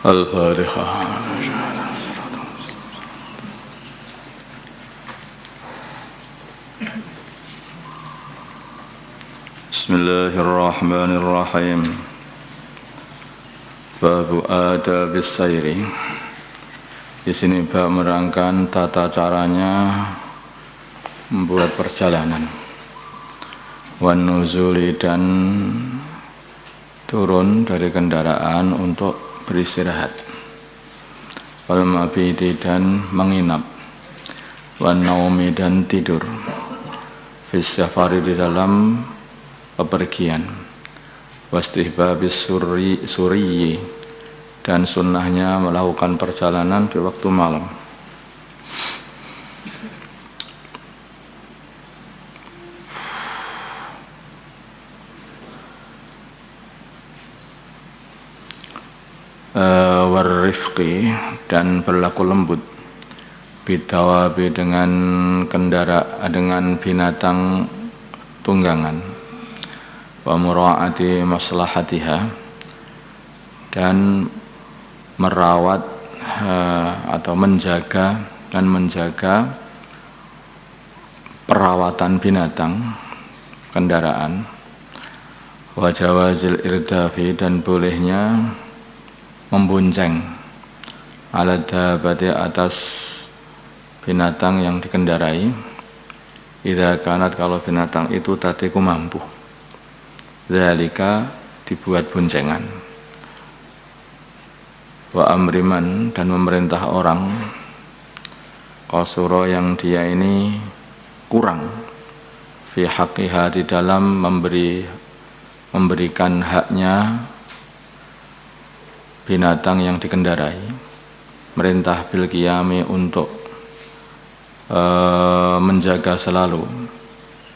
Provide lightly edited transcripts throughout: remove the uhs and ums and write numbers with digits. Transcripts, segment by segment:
Al-Fatihah. Bismillahirrahmanirrahim. Babu adabis sayri. Di sini bab menerangkan tata caranya membuat perjalanan. Wan nuzuli, dan turun dari kendaraan untuk beristirahat. Wal mabiti, dan menginap. Wan naumi, dan tidur. Fis safari, di dalam bepergian. Wastihbabis suriyi, dan sunnahnya melakukan perjalanan di waktu malam. Warifqi, dan berlaku lembut. Bidawabi, dengan dengan binatang tunggangan. Wa mura'ati maslahatiha, dan merawat atau menjaga perawatan binatang kendaraan. Wa jawazil irdafi, dan bolehnya membonceng ala dabati, atas binatang yang dikendarai. Idza kanat, kalau binatang itu tatiku mampu. Dzalika, dibuat boncengan. Wa amriman, dan memerintah orang qasura, yang dia ini kurang fi haqqiha, di dalam memberikan haknya binatang yang dikendarai. Merintah bil qiyami, untuk menjaga selalu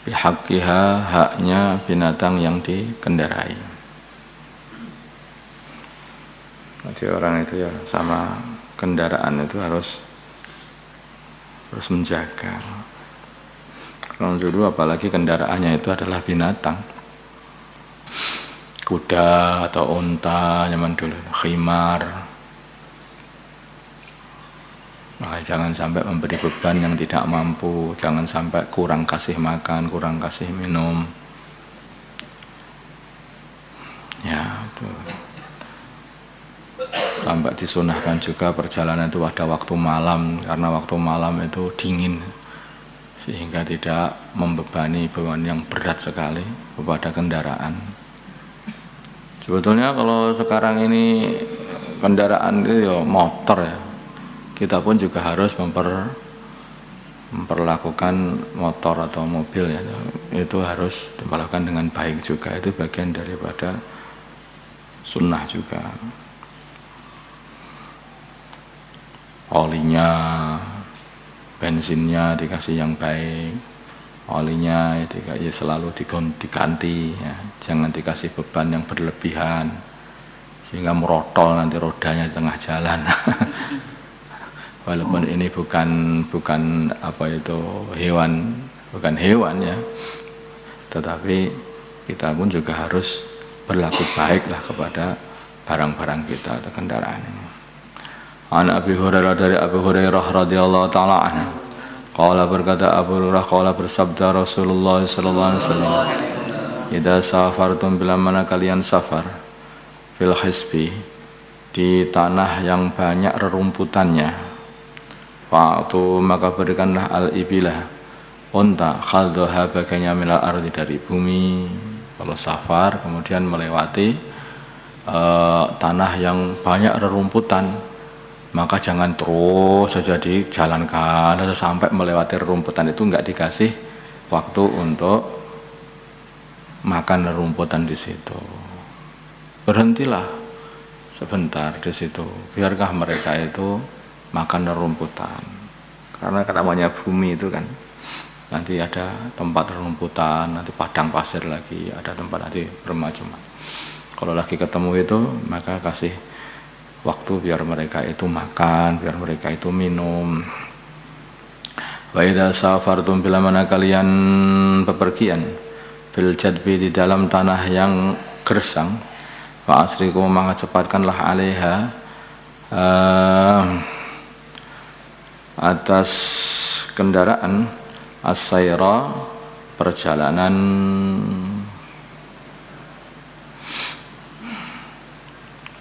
bihaqqiha, haknya binatang yang dikendarai. Jadi orang itu ya sama kendaraan itu harus menjaga. Kalau dulu apalagi kendaraannya itu adalah binatang, kuda atau unta zaman dulu, khimar. Nah, jangan sampai memberi beban yang tidak mampu, jangan sampai kurang kasih makan, kurang kasih minum. Ya, itu. Sampai disunahkan juga perjalanan itu pada waktu malam, karena waktu malam itu dingin, sehingga tidak membebani beban yang berat sekali kepada kendaraan. Sebetulnya kalau sekarang ini kendaraan itu ya motor ya, kita pun juga harus memperlakukan motor atau mobil ya, itu harus diperlakukan dengan baik juga. Itu bagian daripada sunnah juga. Olinya, bensinnya dikasih yang baik, olinya ya selalu diganti ya. Jangan dikasih beban yang berlebihan sehingga merotol nanti rodanya di tengah jalan. Walaupun ini bukan bukan hewan ya, tetapi kita pun juga harus berlaku baiklah kepada barang-barang kita atau kendaraan ini. An Abi Hurairah, dari Abu Hurairah radhiyallahu taala anhu, qala, berkata Abu Hurairah, qala, bersabda Rasulullah sallallahu alaihi wasallam, idza safartum, bila mana kalian safar, fil hisbi, di tanah yang banyak rerumputannya, fa'tu, maka berikanlah al-ibilah, unta, khaldha, bagiannya minal ardi, dari bumi. Kalau safar kemudian melewati tanah yang banyak rerumputan, maka jangan terus saja dijalankan sampai melewati rerumputan itu, enggak dikasih waktu untuk makan rerumputan di situ. Berhentilah sebentar di situ, biarkah mereka itu makan rerumputan. Karena namanya bumi itu kan, nanti ada tempat rerumputan, nanti padang pasir lagi, ada tempat nanti bermacam. Kalau lagi ketemu itu, maka kasih waktu biar mereka itu makan, biar mereka itu minum. Wa idza safartum, bila mana kalian bepergian, bil jadbi, di dalam tanah yang gersang, fa asriku, maka cepatkanlah alaiha, atas kendaraan as-sayra perjalanan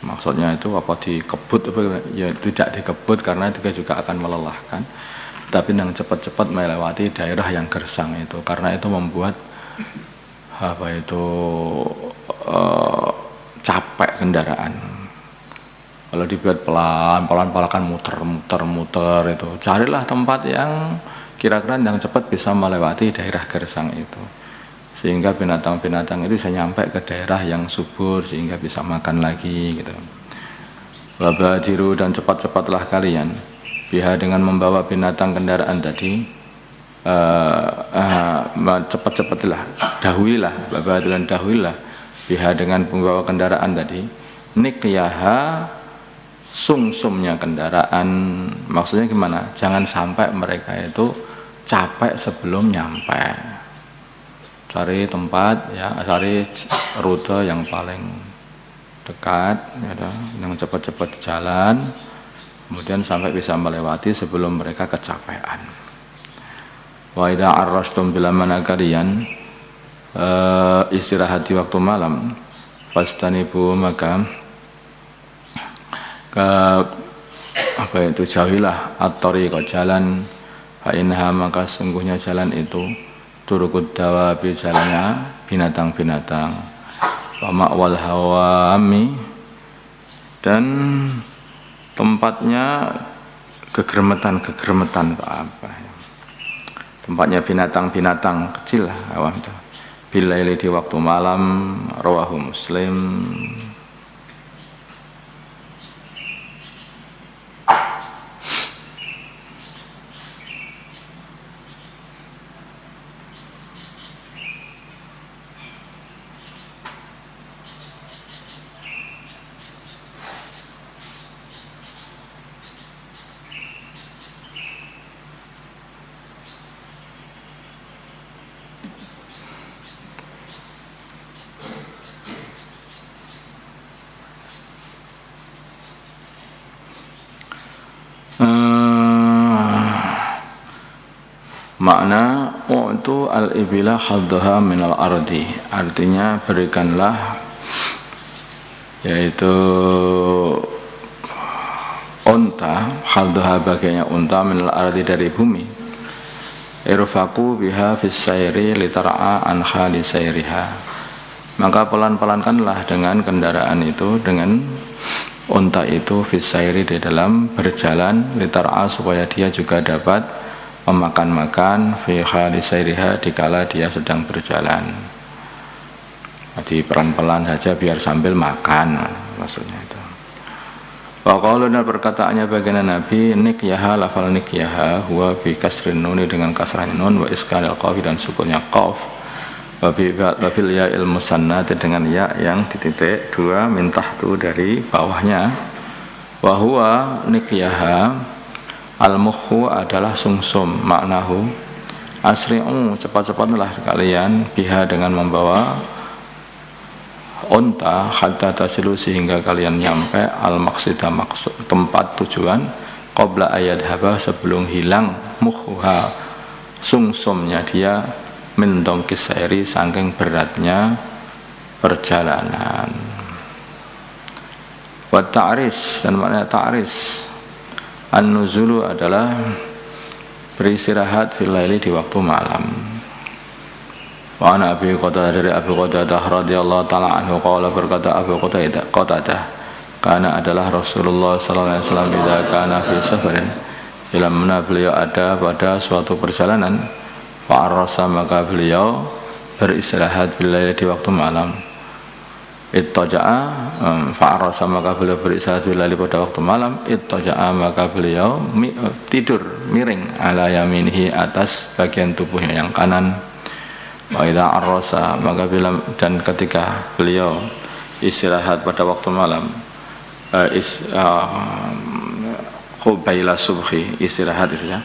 maksudnya itu apa dikebut apa ya tidak dikebut karena itu juga akan melelahkan tapi yang cepat-cepat melewati daerah yang gersang itu karena itu membuat apa itu capek kendaraan. Kalau dibuat pelan-pelan kan muter itu. Carilah tempat yang kira-kira yang cepat bisa melewati daerah gersang itu. Sehingga binatang-binatang itu bisa nyampe ke daerah yang subur sehingga bisa makan lagi gitu. Wabadiru dan cepat-cepatlah kalian biha dengan membawa binatang kendaraan tadi. Cepat-cepatlah dahululah wabadiru dan dahululah biha dengan membawa kendaraan tadi. Nikyaha sungsumnya kendaraan maksudnya gimana? Jangan sampai mereka itu capek sebelum nyampe. Cari tempat ya, cari rute yang paling dekat ya, yang cepat-cepat jalan kemudian sampai bisa melewati sebelum mereka kecapean. Wa idza arrastum bila mana kalian istirahat di waktu malam fastanibu maka ke apa itu jauhilah at-tariqa jalan fa inha maka sungguhnya jalan itu turuqud dawabi jalannya binatang-binatang wa ma'wal hawami dan tempatnya kegermetan apa tempatnya binatang-binatang kecil lah awam itu bilaili di waktu malam rawahu Muslim. Makna itu al-ibila haddaha minal ardi artinya berikanlah yaitu unta haddaha bagiannya unta minal ardi dari bumi irfaku biha fis sayri litar'a an khali sayriha maka pelan-pelankanlah dengan kendaraan itu dengan unta itu fis sayri di dalam berjalan litar'a supaya dia juga dapat memakan-makan fi khali sayriha dikala dia sedang berjalan. Jadi pelan-pelan saja biar sambil makan maksudnya itu. Wa qauluna perkataannya baginda Nabi nikyaha lafal nikyaha huwa bi kasrin nun dengan kasrah nun wa iskanil qaf dan sukunnya qaf wa bil ya'il musannad dengan ya yang dititik dua min tahtu dari bawahnya wa huwa nikyaha al-mukhu adalah sungsum maknahu asri'u cepat-cepatlah kalian biha dengan membawa unta hatta tasilu sehingga kalian nyampe al-maqsida maksud tempat tujuan qabla ayat haba sebelum hilang mukhuha sungsumnya dia min dongkis sairi saking beratnya perjalanan wa ta'ris dan makna ta'ris an-nuzulu adalah beristirahat fil laili di waktu malam. Wa ana Abi Qatadah dari Abu Qatadah radhiyallahu taala anhu qala berkata Abu Qatadah karena adalah Rasulullah sallallahu alaihi wasallam bila kana fi safarin bila mana beliau ada pada suatu perjalanan fa arrasa maka beliau beristirahat fil laili di waktu malam. Ittaja'a fa'arasa maka beliau beristirahat bilali pada waktu malam ittaja'a maka beliau tidur miring ala yaminihi atas bagian tubuhnya yang kanan wa idza arrasa maka bila dan ketika beliau istirahat pada waktu malam qubaila subhi istirahat itu ya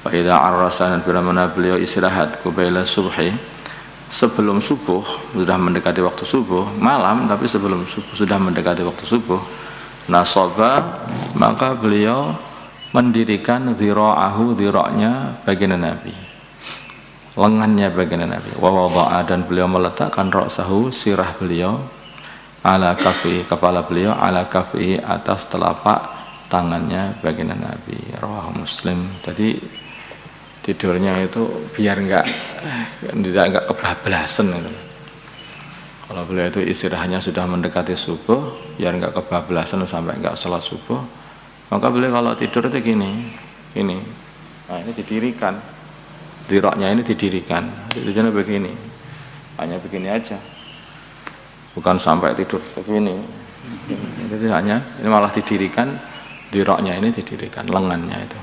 wa idza arrasa dan bila mana beliau istirahat qubaila subhi sebelum subuh sudah mendekati waktu subuh malam tapi sebelum subuh sudah mendekati waktu subuh Nasaba, maka beliau mendirikan dhira'ahu, dhira'nya baginda Nabi, lengannya baginda Nabi. Wa wada'a, dan beliau meletakkan ra'sahu, sirah beliau, ala kafi, kepala beliau, ala kafi, atas telapak tangannya baginda Nabi. Rawahu Muslim. Jadi tidurnya itu biar enggak kebablasan gitu. Kalau beliau itu istirahatnya sudah mendekati subuh, biar enggak kebablasan sampai enggak sholat subuh, maka beliau kalau tidur itu gini. Nah, ini didirikan. Diroknya ini didirikan. Tidurnya begini. Hanya begini aja. Bukan sampai tidur begini. Itu hanya, ini malah didirikan, diroknya ini didirikan, lengannya itu.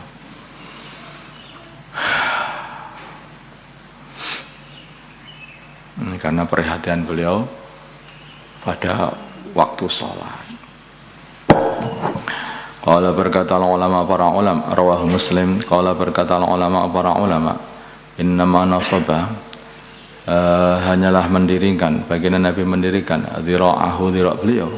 Ini karena perhatian beliau pada waktu sholat. Qala berkata ulama para ulama, rawahu Muslim. Qala berkata ulama para ulama, innama nasaba, hanyalah mendirikan, baginda Nabi mendirikan dhira'ahu, dhira' beliau,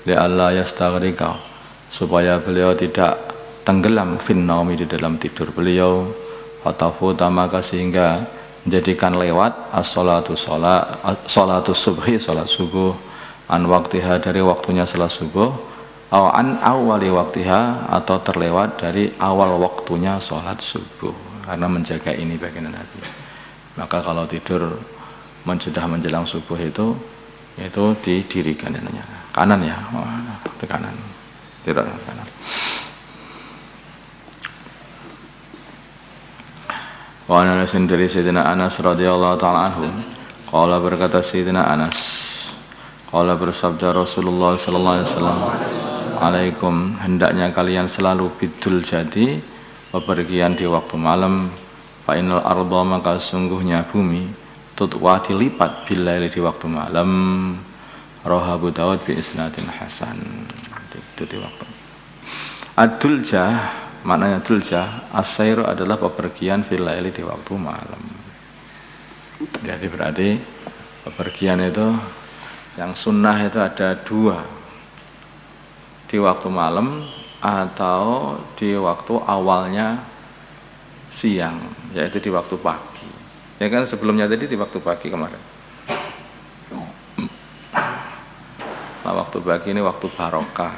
li'alla yastaghrika, supaya beliau tidak tenggelam fin naumi, di dalam tidur beliau, fatafuta, maka sehingga menjadikan lewat as-salatu subhi, salat subuh, an waktiha, dari waktunya salat subuh, aw an awali waktiha, atau terlewat dari awal waktunya salat subuh, karena menjaga ini baginda Nabi. Maka kalau tidur sudah menjelang subuh itu didirikan namanya. Kanan ya, itu kanan. Tidak kanan. Wa Anas dari Sayyidina Anas radhiyallahu taala anhu, qala berkata Sayyidina Anas, qala bersabda Rasulullah sallallahu alaihi wasallam, alaikum, hendaknya kalian selalu bidul jadi, bepergian di waktu malam, fa innal arda, maka sungguhnya bumi, tutwa dilipat billaili, di waktu malam, rawahu Abu Dawud bi isnadin hasan. Itu di waktu ad-duljah, maknanya duljah, as-sayr adalah bepergian fil laili, di waktu malam. Jadi berarti bepergian itu yang sunnah itu ada dua, di waktu malam atau di waktu awalnya siang, yaitu di waktu pagi. Ya kan sebelumnya tadi di waktu pagi kemarin. Nah, waktu pagi ini waktu barokah.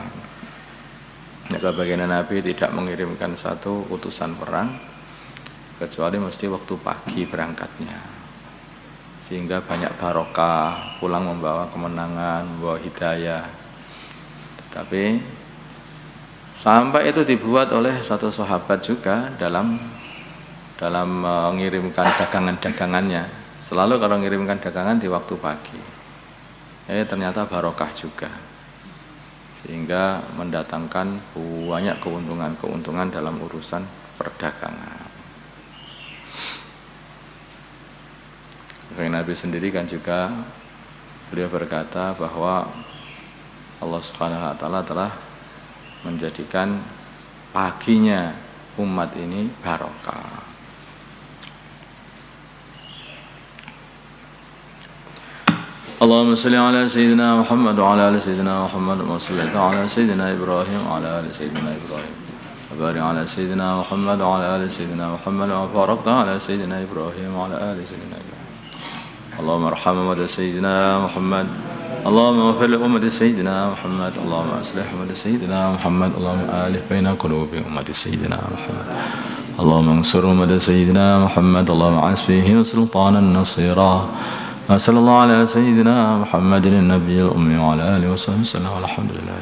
Maka baginda Nabi tidak mengirimkan satu utusan perang kecuali mesti waktu pagi berangkatnya, sehingga banyak barokah, pulang membawa kemenangan, membawa hidayah. Tetapi sampai itu dibuat oleh satu sahabat juga dalam mengirimkan dagangan-dagangannya. Selalu kalau mengirimkan dagangan di waktu pagi, ternyata barokah juga, sehingga mendatangkan banyak keuntungan dalam urusan perdagangan. Nabi sendiri kan juga beliau berkata bahwa Allah Subhanahu wa taala telah menjadikan paginya umat ini barokah. Allahumma salli ala sayyidina Muhammad wa ala ali sayyidina Muhammad wa salli ala sayyidina Ibrahim wa ala ali sayyidina Ibrahim wa barik ala sayyidina Muhammad wa ala ali sayyidina Muhammad wa barik ala sayyidina Ibrahim wa ala ali sayyidina Ibrahim. Allahumma arham umat sayyidina Muhammad, Allahumma ighfir li ummati sayyidina Muhammad, Allahumma aslih ummati sayyidina Muhammad, Allahumma alif baina qulubi ummati sayyidina Muhammad, Allahumma ansur ummati sayyidina Muhammad, Allahumma asbihim sultanan nasira. صلى الله على سيدنا محمد النبي الأمي وعلى آله وصحبه وسلم والحمد لله.